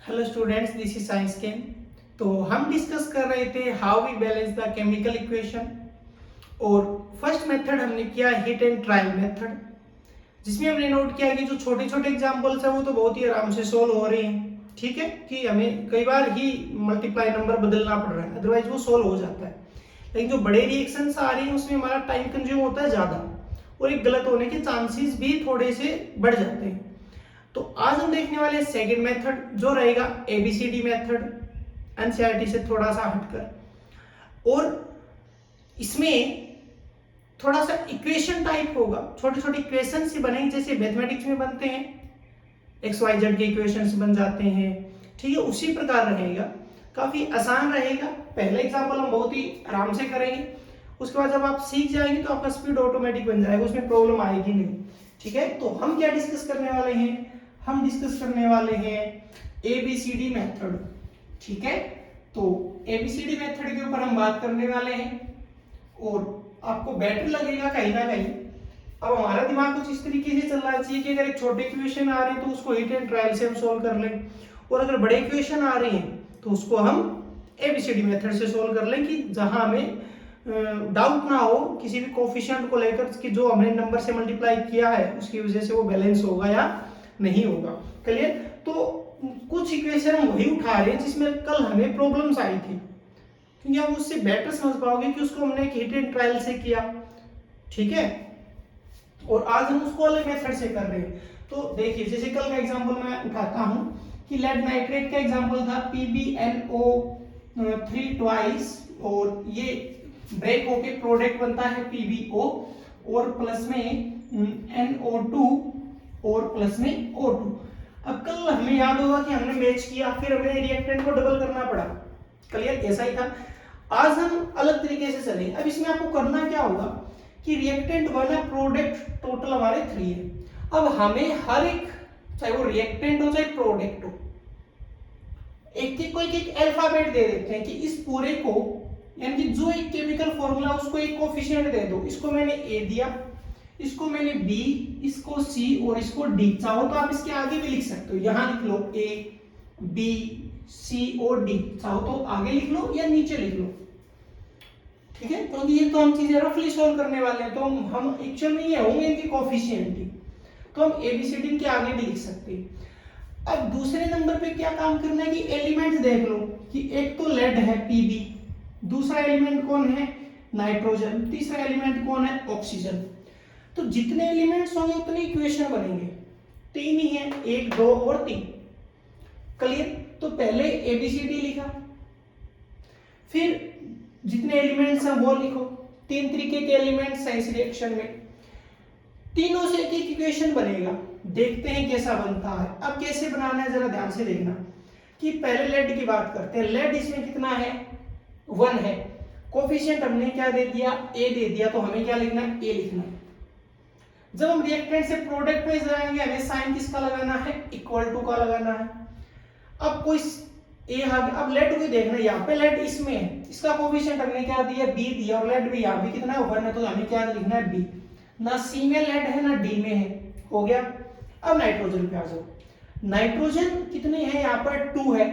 Hello students, this is science chem. तो हम discuss कर रहे थे how we balance the chemical equation. और फर्स्ट मेथड हमने किया हिट एंड ट्रायल मेथड, जिसमें हमने नोट किया कि जो छोटे छोटे एग्जांपल्स है वो तो बहुत ही आराम से सोल्व हो रहे हैं। ठीक है कि हमें कई बार ही मल्टीप्लाई नंबर बदलना पड़ रहा है, अदरवाइज वो सोल्व हो जाता है। लेकिन जो बड़े रिएक्शंस आ रही हैं उसमें हमारा टाइम कंज्यूम होता है ज़्यादा, और एक गलत होने के चांसेस भी थोड़े से बढ़ जाते हैं। तो आज हम देखने वाले सेकंड मेथड, जो रहेगा एबीसीडी मेथड, एनसीईआरटी से थोड़ा सा हटकर। और इसमें थोड़ा सा इक्वेशन टाइप होगा, छोटे छोटे इक्वेशन से बनेंगे जैसे मैथमेटिक्स में बनते हैं, एक्स वाई जेड के इक्वेशंस बन जाते हैं। ठीक है, उसी प्रकार रहेगा, काफी आसान रहेगा। पहला एग्जाम्पल हम बहुत ही आराम से करेंगे, उसके बाद जब आप सीख जाएंगे तो आपका स्पीड ऑटोमेटिक बन जाएगा, उसमें प्रॉब्लम आएगी नहीं। ठीक है, तो हम क्या डिस्कस करने वाले हैं? हम डिस्कस करने वाले हैं एबीसीडी मेथड। ठीक है, तो एबीसीडी मेथड के ऊपर हम बात करने वाले हैं, और आपको बेटर लगेगा कहीं ना कहीं। अब हमारा दिमाग कुछ इस तरीके से चलना चाहिए कि अगर एक छोटे इक्वेशन आ रहे हैं तो उसको हिट एंड ट्रायल से हम सोल्व कर लें, और अगर बड़े इक्वेशन आ रहे हैं तो उसको हम एबीसीडी मेथड से सोल्व कर लें, कि जहां हमें डाउट ना हो किसी भी कोफिशिएंट को लेकर कि जो हमने नंबर से मल्टीप्लाई किया है उसकी वजह से वो बैलेंस होगा या नहीं होगा। क्लियर? तो कुछ इक्वेशन हम वही उठा रहे हैं जिसमें कल हमें प्रॉब्लम्स आई थी, क्योंकि आप उससे बेटर समझ पाओगे कि उसको हमने हिट एंड ट्रायल से किया। ठीक है, और आज हम उसको अलग मेथड से कर रहे हैं। तो देखिए, जैसे कल का एग्जांपल मैं उठाता हूं कि लेड नाइट्रेट का एग्जांपल था PbNO3 ट्वाइस, और ये ब्रेक होके प्रोडक्ट बनता है PbO, और प्लस में NO2 और प्लस में O2। अब कल हमें याद होगा कि हमने मैच किया, फिर हमें रिएक्टेंट को डबल करना पड़ा। क्लियर? ऐसा ही था। आज हम अलग तरीके से चलेंगे। अब इसमें आपको करना क्या होगा कि रिएक्टेंट 1 है, प्रोडक्ट टोटल हमारे 3 है। अब हमें हर एक, चाहे वो रिएक्टेंट हो चाहे प्रोडक्ट हो, एक को एक अल्फाबेट दे देते हैं कि इस पूरे को, यानी कि जो एक केमिकल फॉर्मूला उसको एक कोफिशिएंट दे दो। इसको मैंने ए दिया, इसको मैंने बी, इसको सी और इसको डी। चाहो तो आप इसके आगे भी लिख सकते हो, यहां लिख लो ए बी सी और डी, चाहो तो आगे लिख लो या नीचे लिख लो। ठीक है, क्योंकि ये तो हम चीजें रफली सॉल्व करने वाले हैं, तो हम एक्चुअल में ये होंगे इनके कोफिशिएंट ही, तो हम एबीसीडी के आगे भी लिख सकते हैं। अब दूसरे नंबर पे क्या काम करना है कि एलिमेंट्स देख लो, कि एक तो लेड है Pb, दूसरा एलिमेंट कौन है? नाइट्रोजन, तीसरा एलिमेंट कौन है? ऑक्सीजन। तो जितने एलिमेंट्स होंगे उतने इक्वेशन बनेंगे, 3 ही है, 1 2 और 3। क्लियर? तो पहले एबीसीडी लिखा, फिर जितने एलिमेंट्स हैं वो लिखो। 3 तरीके के एलिमेंट्स हैं इस रिएक्शन में, तीनों से एक एक इक्वेशन बनेगा। देखते हैं कैसा बनता है। अब कैसे बनाना है जरा ध्यान से देखना, कि पहले लेड की बात करते हैं। लेड इसमें कितना है? 1 है। कोफिशिएंट हमने क्या दे दिया? ए दे दिया, तो हमें क्या लिखना है? ए लिखना है। जब हम रिएक्टेंट से प्रोडक्ट में जाएंगे हमें साइन किसका लगाना है? इक्वल टू का लगाना है। अब कोई ए अब लेड को देखना, यहाँ पे लेड इसमें है, इसका कोफिशिएंट हमने क्या दिया? बी दिया, और लेड भी यहाँ भी कितना है? 1 है, तो हमें क्या लिखना है? बी। ना सी में लेड है ना डी में है, हो गया। अब नाइट्रोजन पे आ जाओ। नाइट्रोजन कितने हैं? यहाँ पर 2 है,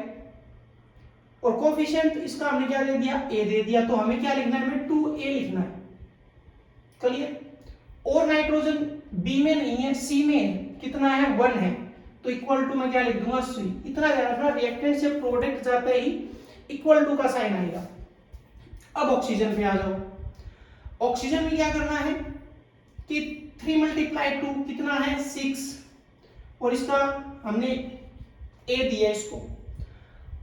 और कोफिशिएंट इसका हमने क्या दे दिया? ए दे दिया, तो हमें क्या लिखना है? हमें 2a लिखना है। क्लियर? और नाइट्रोजन बी में नहीं है, सी में है, कितना है? 1 है, तो इक्वल टू में क्या लिख दूंगा? सी। इतना ध्यान रखना, रिएक्टेंट से प्रोडक्ट जाते ही इक्वल टू का साइन आएगा। अब ऑक्सीजन पे आ जाओ। ऑक्सीजन में क्या करना है कि 3 × 2 कितना है? 6, और इसका हमने ए दिया इसको।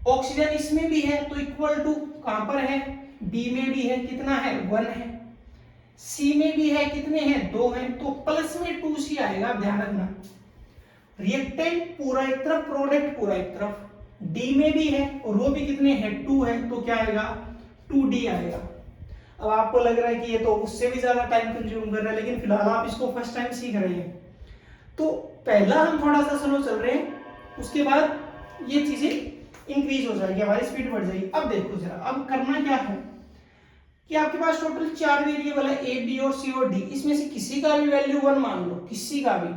ऑक्सीजन इसमें भी है, तो इक्वल टू कहां पर है? बी में भी है, कितना है? 1 है। सी में भी है, कितने हैं? 2 हैं, तो प्लस में 2c आएगा। ध्यान रखना, रिएक्टेंट पूरा एक तरफ, प्रोडक्ट पूरा एक तरफ। डी में भी है, और वो भी कितने हैं? 2 है, तो क्या आएगा? 2d आएगा। अब आपको लग रहा है कि ये तो उससे भी ज्यादा टाइम कंज्यूम कर रहा है, लेकिन फिलहाल आप इसको फर्स्ट टाइम सीख रहे हैं, तो पहला हम थोड़ा सा स्लो चल रहे हैं, उसके बाद ये चीजें इंक्रीज हो जाएगी, हमारी स्पीड बढ़ जाएगी। अब देखो जरा, अब करना क्या है कि आपके पास टोटल 4 वेरिएबल है, ए बी और सी और डी। इसमें से किसी का भी वैल्यू 1 मान लो, किसी का भी,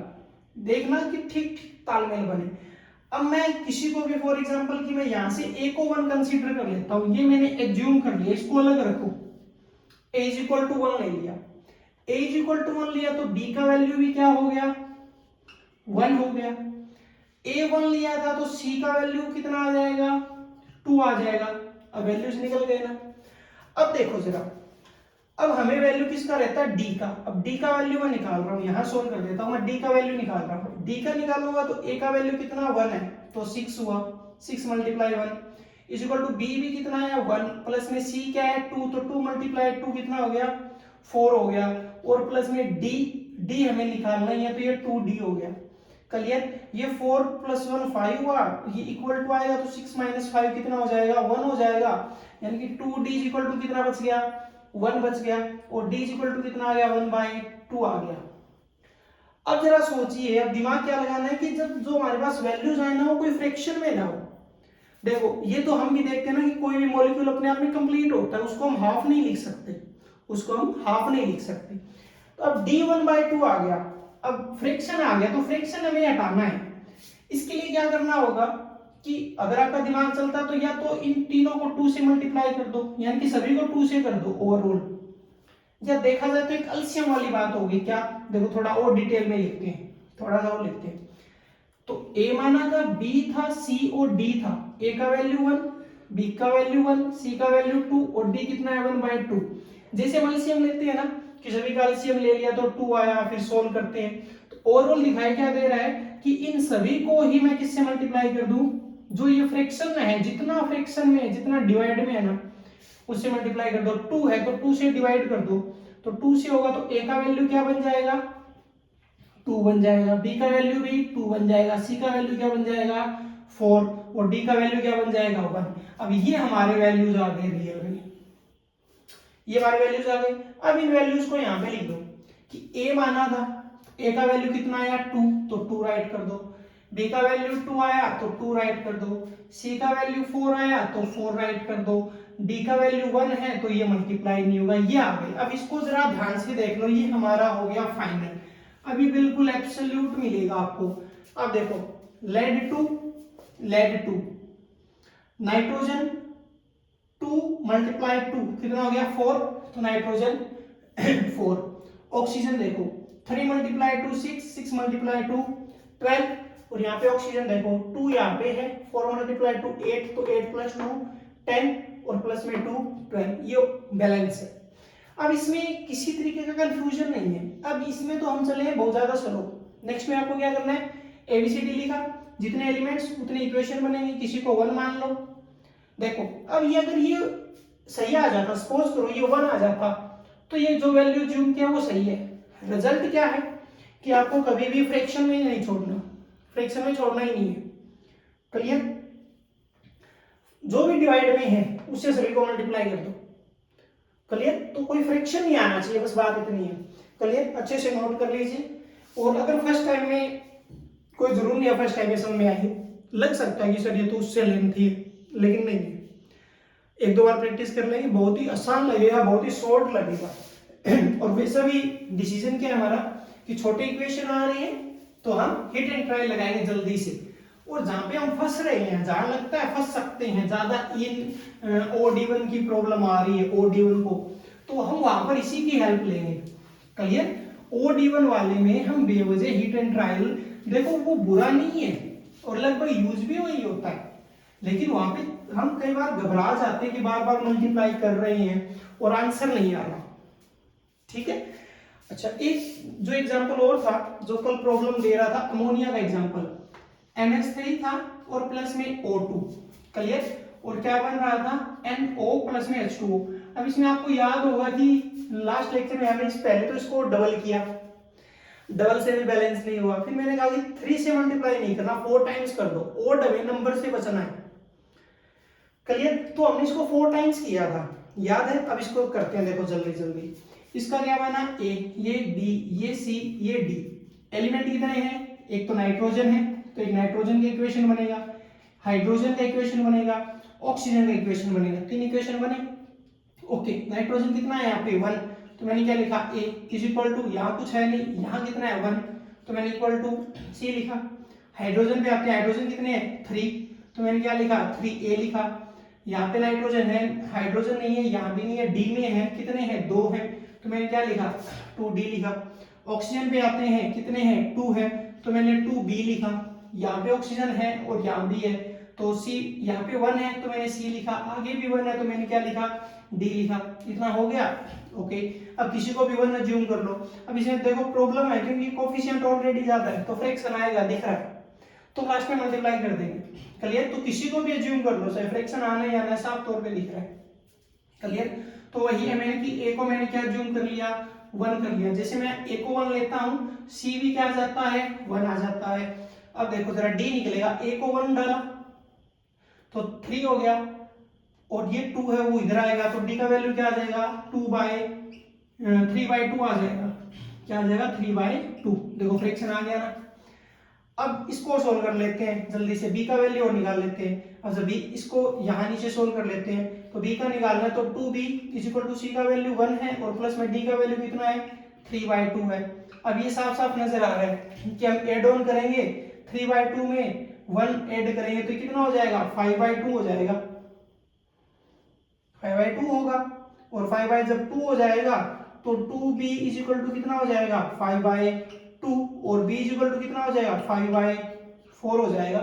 देखना कि ठीक ठीक तालमेल बने। अब मैं किसी को भी फॉर एग्जांपल कि मैं यहां से ए को 1 कंसीडर कर लेता हूं, ये मैंने एज्यूम कर लिया, इसको अलग रखो, a इज इक्वल टू 1 ले लिया, a इज इक्वल टू 1 लिया तो b का वैल्यू भी क्या हो गया 1 हो गया, a 1 लिया था तो c का वैल्यू कितना आ जाएगा 2 आ जाएगा। अब वैल्यूज निकल गए ना। अब देखो जरा, अब हमें वैल्यू किसका रहता है d का। अब d का वैल्यू मैं निकाल रहा हूं, यहां सोल्व कर देता हूं, मैं d का वैल्यू निकाल रहा हूं। d का निकालूंगा तो a का वैल्यू कितना 1 है तो 6 हुआ, 6 multiply 1 is equal to b भी कितना है 1, प्लस में c क्या है 2, तो 2 मल्टीप्लाई 2 कितना हो गया 4 हो गया, और प्लस में d हमें निकालना ही है तो ये 2d हो गया। क्लियर, ये 4 प्लस 1 5 हुआ, ये इक्वल टू आएगा तो 6 माइनस 5 कितना हो जाएगा 1 हो जाएगा, यानी कि 2d इज इक्वल टू कितना बच गया 1 बच गया, और d इज इक्वल टू कितना आ गया 1/2 आ गया। अब जरा सोचिए, अब दिमाग क्या लगाना है कि जब जो हमारे पास वैल्यूज आए ना वो कोई फ्रैक्शन में ना हो। देखो ये तो हम भी देखते हैं ना कि कोई भी मॉलिक्यूल अपने आप में कंप्लीट होता है, उसको हम हाफ नहीं लिख सकते, उसको हम हाफ नहीं लिख सकते। तो अब d 1/2 आ गया, अब फ्रैक्शन आ गया तो फ्रैक्शन हमें हटाना है। इसके लिए क्या करना होगा कि अगर आपका दिमाग चलता तो या तो इन तीनों को 2 से मल्टीप्लाई कर दो, यानी कि सभी को 2 से कर दो ओवरऑल, या देखा जाए तो एक एलसीएम वाली बात होगी। क्या, देखो थोड़ा और डिटेल में लिखते हैं, थोड़ा सा और लिखते हैं। तो a माना था, b था, c और d था। a का वैल्यू 1, b का वैल्यू 1, c का वैल्यू 2 और d कितना है 1/2। जैसे हम एलसीएम लेते हैं ना कि सभी का एलसीएम ले लिया तो 2 आया, फिर सोल्व करते हैं तो ओवरऑल दिखाई क्या दे रहा है कि इन सभी को ही मैं किससे मल्टीप्लाई कर दूं, जो ये फ्रैक्शन में है, जितना फ्रैक्शन में है, जितना डिवाइड में है ना उससे मल्टीप्लाई कर दो। 2 है तो 2 से डिवाइड कर दो, तो 2 से होगा तो a का वैल्यू क्या बन जाएगा 2 बन जाएगा, b का वैल्यू भी 2 बन जाएगा, c का वैल्यू क्या बन जाएगा 4 और d का वैल्यू क्या बन जाएगा 1। अब ये हमारे वैल्यूज आ गए रियल में, ये हमारे वैल्यूज आ गए। अब इन वैल्यूज को यहाँ पे लिख दो कि a माना था, a का वैल्यू कितना आया 2 तो 2 राइट कर दो, b का वैल्यू 2 आया तो 2 राइट कर दो, c का वैल्यू 4 आया तो 4 राइट कर दो, d का वैल्यू 1 है तो ये मल्टीप्लाई नहीं होगा, ये आ गई। अब इसको जरा ध्यान से देख लो, ये हमारा हो गया फाइनल, अभी बिल्कुल एब्सोल्यूट मिलेगा आपको। अब देखो लेड 2 नाइट्रोजन 2 मल्टीप्लाई 2 कितना हो गया 4, तो नाइट्रोजन 4। ऑक्सीजन देखो 3 मल्टीप्लाई 2 6 मल्टीप्लाई 2 12, और यहाँ पे ऑक्सीजन देखो 2 यहाँ पे है, 4 मल्टीप्लाई 2 8, तो 8 प्लस 2 10 और प्लस में 2 12, ये बैलेंस है। अब इसमें किसी तरीके का कंफ्यूजन नहीं है। अब इसमें तो हम चले हैं बहुत ज्यादा स्लो। नेक्स्ट में आपको क्या करना है, एबीसीडी लिखा, जितने एलिमेंट्स उतने इक्वेशन बनेंगे, किसी को 1 मान लो। देखो अब ये अगर ये सही आ जाता, सपोज करो ये 1 आ जाता, तो ये जो वैल्यू ज्यूम किया वो सही है। रिजल्ट क्या है कि आपको कभी भी फ्रैक्शन में नहीं छोड़ना, फ्रैक्शन में छोड़ना ही नहीं है। क्लियर, जो भी डिवाइड में है उससे सभी को मल्टीप्लाई कर दो। क्लियर, तो कोई फ्रैक्शन नहीं आना चाहिए, बस बात इतनी है। क्लियर, अच्छे से नोट कर लीजिए। और अगर फर्स्ट टाइम में कोई जरूर नहीं है फर्स्ट टाइम में समझ में आई, लग सकता है कि सर ये तो उससे लेंथी है, लेकिन नहीं है। एक दो बार प्रैक्टिस कर लेंगे, बहुत ही आसान लगेगा, बहुत ही शॉर्ट लगेगा। और वैसा भी डिसीजन क्या है हमारा कि छोटी इक्वेशन आ रही है तो हम हिट एंड ट्राई लगाएंगे जल्दी से, और जहां पे हम फंस रहे हैं, जहां लगता है फंस सकते हैं, ज्यादा इन OD1 की प्रॉब्लम आ रही है OD1 को, तो हम वहां पर इसी की हेल्प लेंगे। क्लियर, OD1 वाले में हम बेवजह हिट एंड ट्रायल, देखो वो बुरा नहीं है और लगभग यूज भी वही होता है, लेकिन वहां पे हम कई बार घबरा जाते हैं कि बार बार मल्टीप्लाई कर रहे हैं और आंसर नहीं आ रहा। ठीक है, अच्छा एक जो एग्जांपल और था जो कल प्रॉब्लम दे रहा था, अमोनिया का एग्जांपल, NH3 था और प्लस में O2। क्लियर, और क्या बन रहा था NO प्लस में H2O। अब इसमें आपको याद होगा कि लास्ट लेक्चर में हमने पहले तो इसको डबल किया, डबल से भी बैलेंस नहीं हुआ, फिर मैंने कहा कि 3 से मल्टीप्लाई नहीं करना, 4 टाइम्स कर दो, और डबल नंबर से बचना है। क्लियर, तो हमने इसको 4 टाइम्स किया था, याद है। अब इसको करते हैं, देखो जल्दी जल्दी। इसका क्या बना, A, ये B, ये C, ये D। एलिमेंट कितने हैं, एक तो नाइट्रोजन है तो एक नाइट्रोजन का इक्वेशन बनेगा, हाइड्रोजन का इक्वेशन बनेगा, ऑक्सीजन का इक्वेशन बनेगा, 3 इक्वेशन बने। ओके, नाइट्रोजन कितना है यहाँ पे 1, तो मैंने क्या लिखा A इज इक्वल टू, यहाँ कुछ है नहीं, यहाँ कितना है 1, तो मैंने इक्वल टू C लिखा। हाइड्रोजन पे आते हैं, हाइड्रोजन कितने हैं 3, तो मैंने क्या लिखा 3a लिखा। यहाँ पे नाइट्रोजन है, हाइड्रोजन नहीं है, यहाँ भी नहीं है, डी में है, कितने हैं 2 हैं, तो मैंने क्या लिखा 2d लिखा। ऑक्सीजन पे आते हैं, कितने हैं 2 है, तो मैंने 2b लिखा। यहाँ पे ऑक्सीजन है और यहाँ भी है, तो C, यहाँ पे 1 है तो मैंने C लिखा, आगे भी 1 है तो मैंने क्या लिखा D लिखा। इतना हो गया ओके। अब किसी को भी 1 अज्यूम कर लो। अब इसमें देखो प्रॉब्लम है क्योंकि कोफिशिएंट ऑलरेडी ज्यादा है तो फ्रैक्शन आएगा, दिख रहा है, तो लास्ट में मल्टीप्लाई कर देंगे। क्लियर? तो किसी को भी अज्यूम कर लो, चाहे फ्रैक्शन आने या ना, साफ तौर पे दिख रहा है। क्लियर? तो वही है मैंने कि a को मैंने क्या अज्यूम कर लिया 1 कर लिया। जैसे मैं a को 1 लेता हूं, c भी क्या आ जाता है 1 आ जाता है। अब देखो जरा d निकलेगा, a को 1 डाला तो 3 हो गया, और ये 2 है वो इधर आएगा, तो d का वैल्यू क्या आ जाएगा 3/2 आ जाएगा। क्या आ जाएगा 3/2। देखो फ्रैक्शन आ गया ना। अब इसको सोल्व कर लेते हैं जल्दी से, b का वैल्यू और निकाल लेते हैं। अब जब b इसको यहाँ नीचे सोल्व कर लेते हैं, तो b का निकालना है तो 2b = c का वैल्यू 1 है और प्लस में d का वैल्यू कितना है 3/2 है। अब ये साफ साफ नजर आ रहा है कि हम ऐड ऑन करेंगे 3/2 में 1 ऐड करेंगे तो कितना हो जाएगा 5/2 हो जाएगा, 5/2 होगा। और 5 जब 2 हो जाएगा तो 2b = कितना हो जाएगा 5/2 और b = कितना हो जाएगा 5/4 हो जाएगा।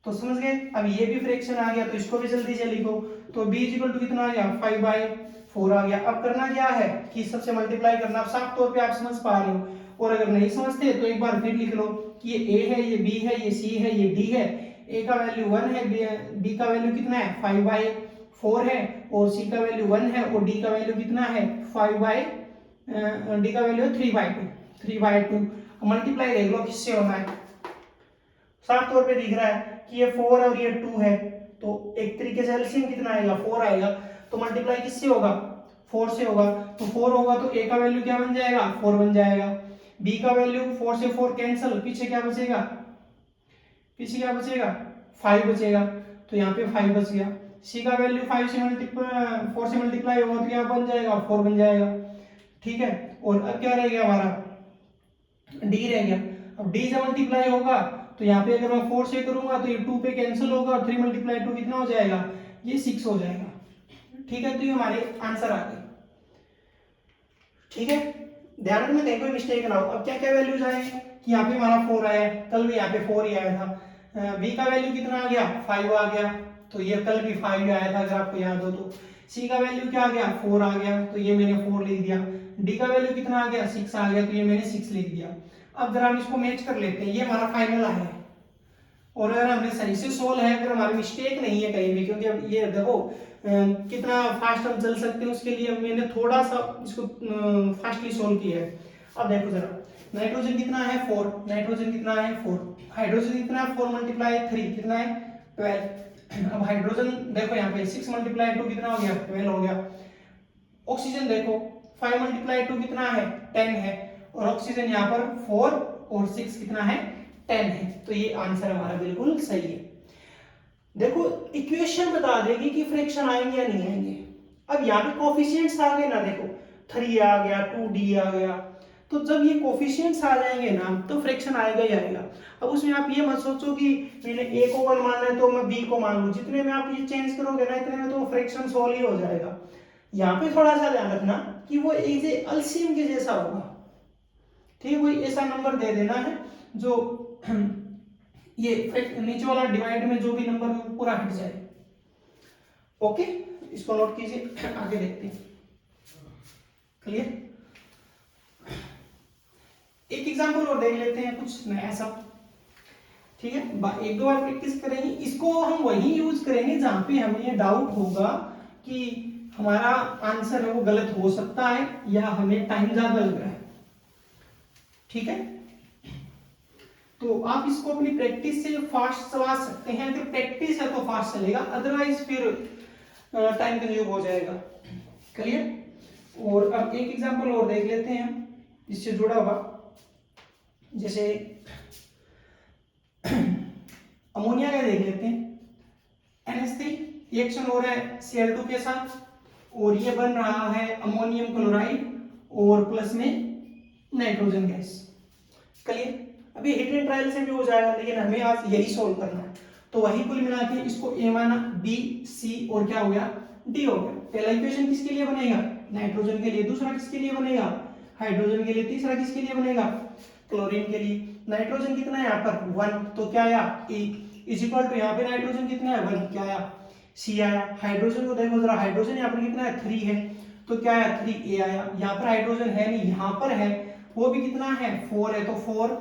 तो समझ गए? अब ये भी फ्रैक्शन आ गया तो इसको भी जल्दी से लिखो, तो b = कितना आ गया 5/4 आ गया। अब करना क्या है कि सबसे मल्टीप्लाई करना। अब साफ तौर पे आप समझ पा रहे हो, और अगर नहीं समझते तो एक बार फिर लिख लो कि ये a है, ये b है, ये c है, ये d है। a का वैल्यू 1 है, b का वैल्यु कितना है 5/4 है, और c का वैल्यू 1 है, और d का वैल्यू कितना है d का वैल्यू है 3/2। मल्टीप्लाई देख लो किससे होना है, साफ तौर पे दिख रहा है कि ये 4 और ये 2 है, तो एक तरीके से एलसीएम कितना आएगा 4 आएगा। तो मल्टीप्लाई किससे होगा 4 से होगा, तो 4 होगा तो a का वैल्यू क्या बन जाएगा 4 बन जाएगा। b का वैल्यू 4 से 4 कैंसिल, पीछे क्या बचेगा, पीछे क्या बचेगा 5 बचेगा, तो यहाँ पे 5 बच गया। c का वैल्यू 4 से मल्टीप्लाई होगा तो क्या बन जाएगा 4 बन जाएगा। ठीक है, और अब क्या रह गया हमारा d रह गया। अब d से मल्टीप्लाई होगा तो यहाँ पे अगर मैं 4 से करूंगा तो ये 2 पे कैंसिल होगा, और 3 × 2 कितना हो जाएगा ये 6 हो जाएगा। ठीक है, तो ये हमारे आंसर आ गए। ठीक है, ध्यान में कहीं कोई मिस्टेक ना हो। अब क्या क्या वैल्यूज आए कि यहाँ पे हमारा 4 आया है, कल भी यहाँ पे 4 ही आया था। b का वैल्यू कितना आ गया 5 आ गया, तो ये कल भी 5 ही आया था अगर आपको याद हो तो। c का वैल्यू क्या आ गया 4 आ गया, तो ये मैंने 4 लिख दिया। d का वैल्यू कितना आ गया 6 आ गया, तो ये मैंने 6 लिख दिया। अब जरा हम इसको मैच कर लेते हैं, ये हमारा फाइनल आया है, और अगर हमने सही से सोल्व है, अगर हमारी मिस्टेक नहीं है कहीं भी, क्योंकि अब ये देखो कितना फास्ट हम चल सकते हैं उसके लिए मैंने थोड़ा सा इसको फास्टली सोल्व किया है। अब देखो जरा, नाइट्रोजन कितना है 4, नाइट्रोजन कितना है 4, हाइड्रोजन कितना है 4 × 3 कितना है 12। अब हाइड्रोजन देखो यहाँ पे 6 × 2 कितना हो गया 12 हो गया। ऑक्सीजन देखो 5 × 2 कितना है 10 है, और ऑक्सीजन यहाँ पर 4 और 6 कितना है 10 है, तो ये आंसर हमारा बिल्कुल सही है। देखो इक्वेशन बता देगी कि फ्रैक्शन आएंगे या नहीं आएंगे। अब यहाँ पे कोफिशिएंट्स आ गए ना, देखो 3 आ गया 2d आ गया, तो जब ये कोफिशिएंट्स आ जाएंगे ना तो फ्रैक्शन आएगा ही आएगा। अब उसमें आप ये मत सोचो कि मैंने a को 1 मानना है तो मैं b को मान लूं, जितने में आप ये चेंज करोगे ना इतने में तो फ्रैक्शन सॉल्व ही हो जाएगा। यहाँ पे थोड़ा सा ध्यान रखना कि वो एक एलसीएम के जैसा होगा। ठीक है, कोई ऐसा नंबर दे देना है जो ये नीचे वाला डिवाइड में जो भी नंबर है पूरा हट जाए। ओके, इसको नोट कीजिए, आगे देखते हैं। क्लियर? एक एग्जांपल और देख लेते हैं कुछ नया सा। ठीक है, एक दो बार प्रैक्टिस करेंगे, इसको हम वही यूज करेंगे जहां पे हमें ये डाउट होगा कि हमारा आंसर है वो गलत हो सकता है या हमें टाइम ज्यादा लग रहा है। ठीक है, तो आप इसको अपनी प्रैक्टिस से फास्ट चला सकते हैं। अगर प्रैक्टिस है तो फास्ट चलेगा, अदरवाइज फिर टाइम कंज्यूम हो जाएगा। क्लियर? और अब एक एग्जांपल और देख लेते हैं इससे जुड़ा हुआ, जैसे अमोनिया का देख लेते हैं। NH3 रिएक्शन हो रहा है Cl2 के साथ, और ये बन रहा है अमोनियम क्लोराइड और प्लस में नाइट्रोजन गैस। क्लियर? अभी हिट एंड ट्रायल से भी हो जाएगा, लेकिन हमें आज यही सोल्व करना है। तो वही कुल मिला के इसको ए माना, बी, सी और क्या हो गया, डी हो गया। पहला इक्वेशन किसके लिए बनेगा, नाइट्रोजन के लिए। दूसरा किसके लिए बनेगा, हाइड्रोजन के लिए। तीसरा किसके लिए बनेगा, क्लोरीन के लिए। नाइट्रोजन कितना है यहाँ पर 1, तो क्या आया ए इज इक्वल टू, यहाँ पे नाइट्रोजन कितना है 1, क्या आया सी आया। हाइड्रोजन को देखो जरा, हाइड्रोजन यहाँ पर कितना है 3 है, तो क्या आया 3 ए आया। यहाँ पर हाइड्रोजन है नहीं, यहाँ पर है, वो भी कितना है 4 है, तो 4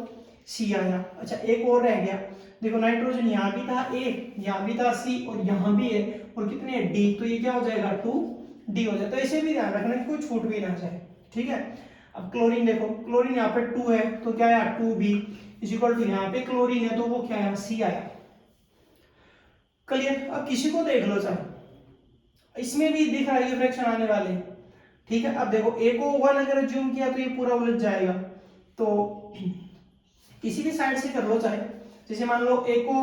सी आया। अच्छा एक और रह गया, देखो नाइट्रोजन यहाँ भी था ए, यहाँ भी था सी और यहाँ भी है, और कितने डी, तो ये क्या हो जाएगा 2 डी हो जाए। तो ऐसे भी ध्यान रखना कि कोई छूट भी ना जाए, ठीक है। अब क्लोरीन देखो, क्लोरीन यहाँ पे 2 है, तो क्या आया 2b इज इक्वल टू, यहाँ पे क्लोरीन है तो वो क्या आया सी आया। क्लियर। अब किसी को देख लो चाहे, इसमें भी दिख रहा है ये फ्रैक्शन आने वाले, ठीक है। अब देखो ए को 1 अगर अज्यूम किया तो ये पूरा उलझ जाएगा, तो किसी भी साइड से कर लो चाहे, जैसे मान लो ए को,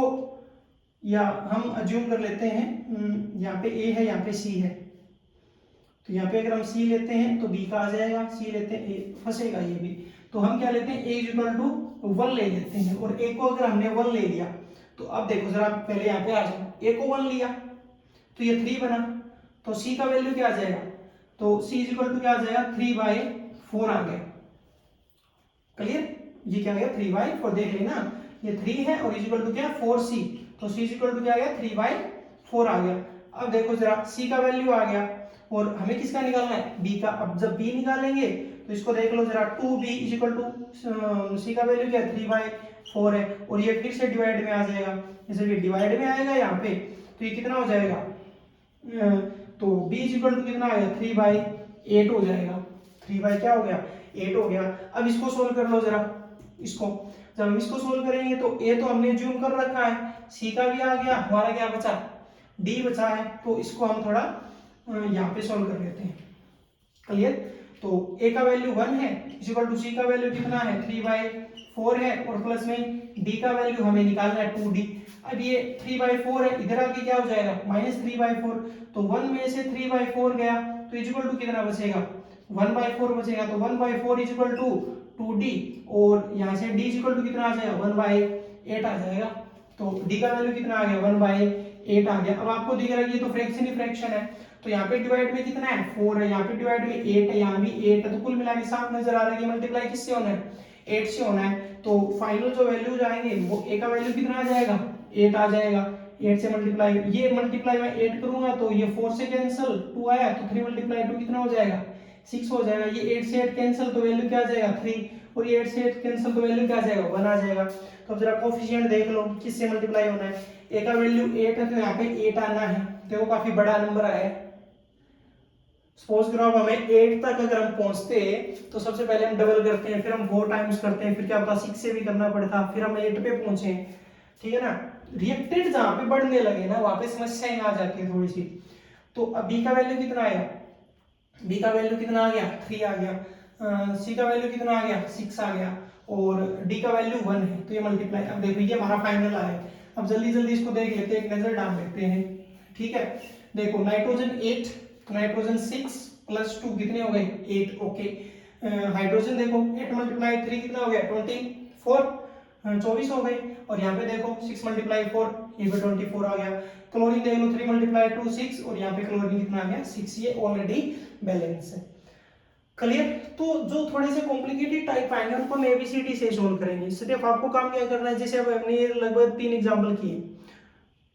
या हम अज्यूम कर लेते हैं यहाँ पे ए है, यहाँ पे सी है, तो यहाँ पे अगर हम सी लेते हैं तो बी का आ जाएगा, सी लेते हैं ए फंसेगा ये भी, तो हम क्या लेते हैं ए इक्वल टू 1 ले लेते हैं। और ए को अगर हमने 1 ले लिया तो अब देखो जरा, पहले यहाँ पे आ जाओ, ए को 1 लिया तो ये 3 बना, तो सी का वैल्यू क्या आ जाएगा, तो सी इक्वल टू क्या आ जाएगा 3/4 आ गया। क्लियर, ये क्या आ गया 3/4, देख लेना ये 3 है और इक्वल टू क्या 4c, तो c इक्वल टू क्या आ गया 3/4 आ गया। अब देखो जरा c का वैल्यू आ गया और हमें किसका निकालना है b का। अब जब b निकालेंगे तो इसको देख लो जरा, 2b इक्वल टू c का वैल्यू क्या है 3/4 है, और ये फिर से डिवाइड में आ जाएगा। जैसे ये डिवाइड में आएगा यहाँ पे, तो ये कितना हो जाएगा, तो b इक्वल टू कितना आएगा 3/8 हो जाएगा। 3 क्या हो गया 8 हो गया। अब इसको सोल्व कर लो जरा, इसको जब हम इसको सोल्व करेंगे तो a तो हमने ज्यूम कर रखा है, c का भी आ गया, हमारा क्या बचा d बचा है, तो इसको हम थोड़ा यहाँ पे सोल्व कर लेते हैं। क्लियर, तो a का वैल्यू 1 है इक्वल टू c का वैल्यू कितना है 3/4 है, और प्लस में d का वैल्यू हमें निकालना है 2d। अब ये 3/4 है, इधर आके क्या हो जाएगा -3/4, तो 1 में से 3/4 गया तो इक्वल टू कितना बचेगा 1/4 बचेगा, तो 1/4 इक्वल टू 2d, और यहाँ से d इक्वल टू कितना आ जाएगा 1/8 आ जाएगा। तो d का वैल्यू कितना आ गया 1/8 आ गया। अब आपको दिख रहा है ये तो फ्रैक्शन ही फ्रैक्शन है, तो यहाँ पे डिवाइड में कितना है 4 है, यहाँ पे डिवाइड में 8 है, यहाँ भी 8 है, तो कुल मिला के साफ नजर आ रहा है कि मल्टीप्लाई किससे होना है 8 से होना है। तो फाइनल जो वैल्यूज आएंगे वो a का वैल्यू कितना आ जाएगा 8 आ जाएगा। 8 से मल्टीप्लाई, ये मल्टीप्लाई में 8 करूंगा तो ये 4 से कैंसिल, 2 आया तो 3 × 2 कितना हो जाएगा 6 हो जाएगा। ये 8 से 8 कैंसिल तो वैल्यू क्या आ जाएगा 3, और ये 8 से 8 कैंसिल तो वैल्यू क्या आ जाएगा 1 आ जाएगा। तो अब जरा कोफिशिएंट देख लो किससे मल्टीप्लाई होना है, a का वैल्यू 8 है तो यहाँ पे 8 आना है, देखो काफी बड़ा नंबर आया है। सपोज करो अब हमें 8 तक अगर हम पहुंचते तो सबसे पहले हम डबल करते हैं, फिर हम 4 टाइम्स करते हैं, फिर क्या पता 6 से भी करना पड़ता, फिर हम 8 पे पहुंचे, ठीक है ना। रिएक्टेड जहां पे बढ़ने लगे ना वहां पे समस्याएं आ जाती है थोड़ी सी। तो अब b का वैल्यू कितना आएगा, b का वैल्यू कितना आ गया 3 आ गया, c का वैल्यू कितना आ गया 6 आ गया, और d का वैल्यू 1 है, तो ये मल्टीप्लाई। अब देखो ये हमारा फाइनल आया। अब जल्दी जल्दी इसको देख लेते हैं, एक नजर डाल लेते हैं, ठीक है। देखो नाइट्रोजन 8, नाइट्रोजन 6 + 2 कितने हो गए 8, ओके। हाइड्रोजन देखो 8 × 3 कितना हो गया 24, 24 हो गए, और यहाँ पे देखो 6 × 4 ये भी 24 आ गया। क्लोरीन देख लो 3 × 2 6, और यहाँ पे क्लोरीन कितना आ गया 6, ये ऑलरेडी बैलेंस है। क्लियर। तो जो थोड़े से कॉम्प्लिकेटेड टाइप आएंगे उनको हम एबीसीडी से सोल्व करेंगे। सिर्फ आपको काम क्या करना है, जैसे अब हमने लगभग 3 एग्जांपल किए।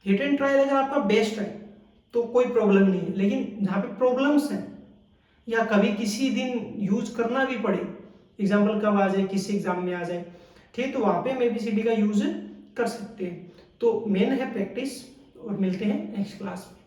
हिट एंड ट्रायल अगर आपका बेस्ट है तो कोई प्रॉब्लम नहीं है, लेकिन जहाँ पे प्रॉब्लम्स हैं या कभी किसी दिन यूज करना भी पड़े, एग्जाम्पल कब आ जाए किसी एग्जाम में आ जाए, ठीक, तो वहाँ पे हम एबीसीडी का यूज कर सकते हैं। तो मेन है प्रैक्टिस, और मिलते हैं नेक्स्ट क्लास में।